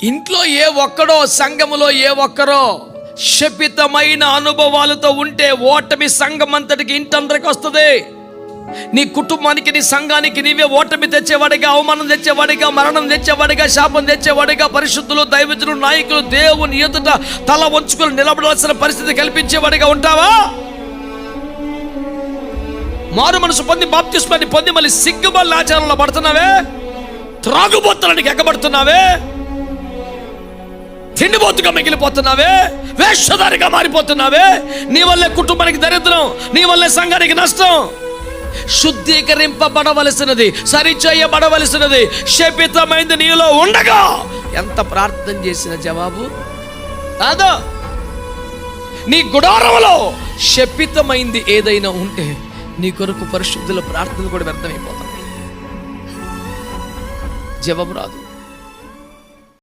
ఇంట్లో ఏ ఒక్కడో, సంఘములో ఏ ఒక్కరో శపితమైన అనుభవాలతో ఉంటే ఓటమి సంఘం అంతటికి, ఇంటందరికి వస్తుంది. నీ కుటుంబానికి, నీ సంఘానికి నీవే ఓటమి తెచ్చేవాడిగా, అవమానం తెచ్చేవాడిగా, మరణం తెచ్చేవాడిగా, శాపం తెచ్చేవాడిగా, పరిశుద్ధులు, దైవజనులు, నాయకులు దేవుని ఎదుట తల వంచుకుని నిలబడాల్సిన పరిస్థితి కల్పించేవాడిగా ఉంటావా? మారు మనసు పొంది బాప్తిస్మాన్ని పొంది మళ్ళీ సిగ్గుబల్ల ఆచారంలో పడుతున్నావే, త్రాగుబోతులనికి ఎక్కబడుతున్నావే, తిండిబోతుగా మిగిలిపోతున్నావే, వేషధారిగా మారిపోతున్నావే. నీ వల్లే కుటుంబానికి దరిద్రం, నీ వల్లే సంఘానికి నష్టం. శుద్ధీకరింపబడవలసినది, సరిచేయబడవలసినది శపితమైంది నీలో ఉండగా ఎంత ప్రార్థన చేసిన జవాబు కాదు. నీ గుడారంలో శపితమైంది ఏదైనా ఉంటే నీ కొరకు పరిశుద్ధుల ప్రార్థన కూడా వ్యర్థమైపోతుంది, జవాబు రాదు.